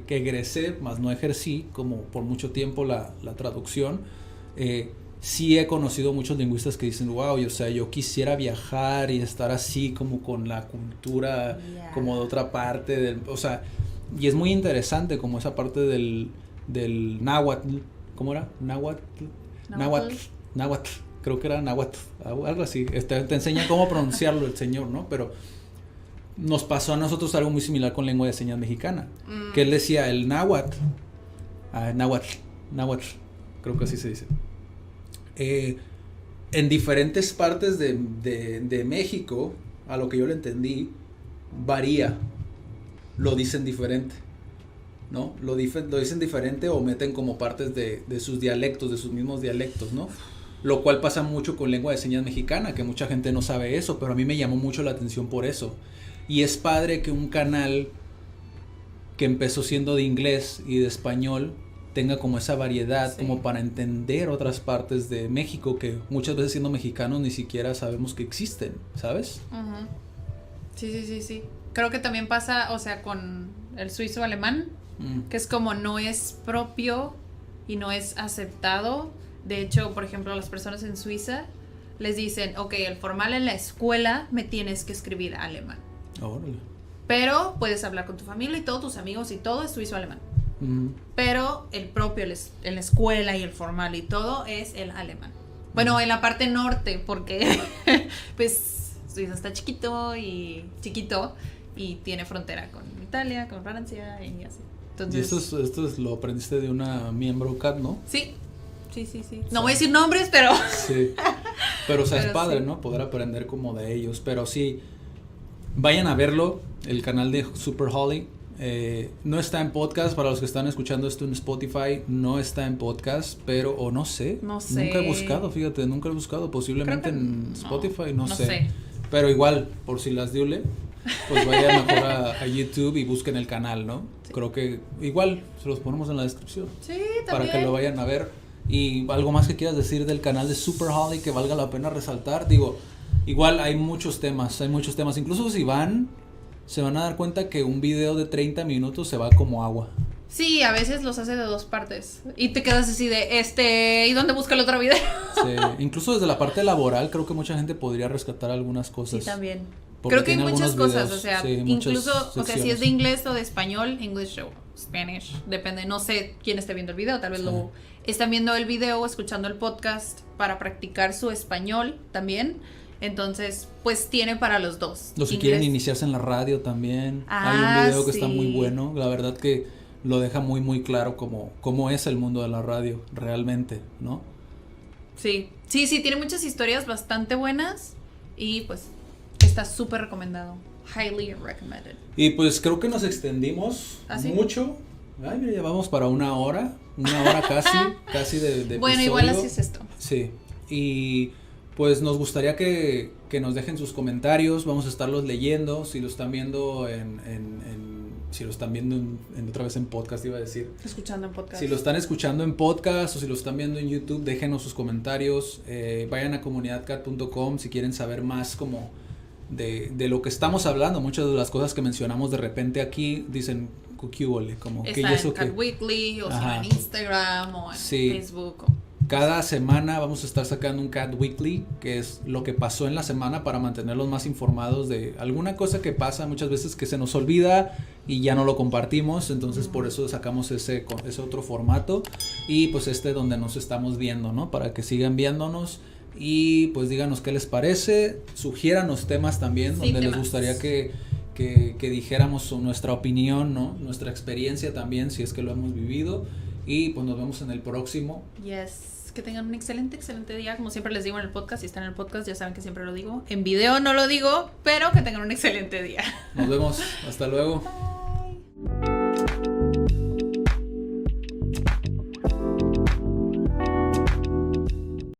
egresé, más no ejercí como por mucho tiempo la traducción, sí he conocido muchos lingüistas que dicen, wow, o sea, yo quisiera viajar y estar así como con la cultura, como de otra parte, o sea, y es muy interesante como esa parte del náhuatl, ¿cómo era? Náhuatl, creo que era náhuatl, algo así, te enseña cómo pronunciarlo el señor, ¿no? Pero nos pasó a nosotros algo muy similar con lengua de señas mexicana, que él decía el náhuatl, náhuatl, creo que así se dice. En diferentes partes de México, a lo que yo le entendí, varía, lo dicen diferente, ¿no? Lo dicen diferente o meten como partes de sus dialectos, de sus mismos dialectos, ¿no? Lo cual pasa mucho con lengua de señas mexicana, que mucha gente no sabe eso, pero a mí me llamó mucho la atención por eso. Y es padre que un canal que empezó siendo de inglés y de español tenga como esa variedad, como para entender otras partes de México que muchas veces siendo mexicanos ni siquiera sabemos que existen, ¿sabes? Uh-huh. Sí. Creo que también pasa, o sea, con el suizo alemán, que es como no es propio y no es aceptado. De hecho, por ejemplo, las personas en Suiza les dicen, ok, el formal en la escuela me tienes que escribir alemán. Órale. Pero puedes hablar con tu familia y todos tus amigos y todo es suizo alemán. Pero el propio en la escuela y el formal y todo es el alemán. Bueno, en la parte norte, porque pues Suiza está chiquito y tiene frontera con Italia, con Francia y así. Entonces, y esto lo aprendiste de una miembro CAT, ¿no? Sí. No voy a decir nombres, pero... Sí. Pero o sea, es padre, sí, ¿no? Poder aprender como de ellos. Pero sí, vayan a verlo, el canal de Super Holly. No está en podcast, para los que están escuchando esto en Spotify, no está en podcast, pero, o no sé. Nunca he buscado, fíjate, posiblemente en Spotify, no sé. Pero igual, por si las diule, pues vayan mejor a YouTube y busquen el canal, ¿no? Sí. Creo que igual se los ponemos en la descripción. Sí, también. Para que lo vayan a ver. Y algo más que quieras decir del canal de Super Holly que valga la pena resaltar. Digo, igual hay muchos temas. Incluso si se van a dar cuenta que un video de 30 minutos se va como agua. Sí, a veces los hace de 2 partes. Y te quedas así de, ¿y dónde busca el otro video? Sí, incluso desde la parte laboral creo que mucha gente podría rescatar algunas cosas. Sí, también. Creo que hay muchas cosas, o sea, sí, incluso, o sea, si es de inglés o de español, English o Spanish, depende, no sé quién esté viendo el video, tal vez lo están viendo el video o escuchando el podcast para practicar su español también. Entonces, pues tiene para los dos. Los que quieren iniciarse en la radio también. Hay un video que está muy bueno. La verdad que lo deja muy, muy claro cómo es el mundo de la radio realmente, ¿no? Sí, tiene muchas historias bastante buenas y pues está súper recomendado. Highly recommended. Y pues creo que nos extendimos mucho. Ay, mira, ya vamos para una hora casi de bueno, episodio. Igual así es esto. Sí, y pues nos gustaría que nos dejen sus comentarios, vamos a estarlos leyendo, si lo están viendo si lo están viendo otra vez en podcast, iba a decir. Escuchando en podcast. Si lo están escuchando en podcast o si lo están viendo en YouTube, déjenos sus comentarios, vayan a comunidadcat.com si quieren saber más como de lo que estamos hablando. Muchas de las cosas que mencionamos de repente aquí dicen, ¿qué huele? Como que está eso en Cat que Weekly, o si no Ajá. en Instagram, o en Sí. Facebook. Cada semana vamos a estar sacando un Cat Weekly, que es lo que pasó en la semana para mantenerlos más informados de alguna cosa que pasa muchas veces que se nos olvida y ya no lo compartimos, entonces por eso sacamos ese otro formato y pues donde nos estamos viendo, ¿no? Para que sigan viéndonos y pues díganos qué les parece, sugiéranos temas también, Sí, donde les temas. gustaría que dijéramos nuestra opinión, ¿no? Nuestra experiencia también, si es que lo hemos vivido. Y pues nos vemos en el próximo. Yes. Que tengan un excelente día. Como siempre les digo en el podcast, si están en el podcast ya saben que siempre lo digo. En video no lo digo, pero que tengan un excelente día. Nos vemos. Hasta luego. Bye.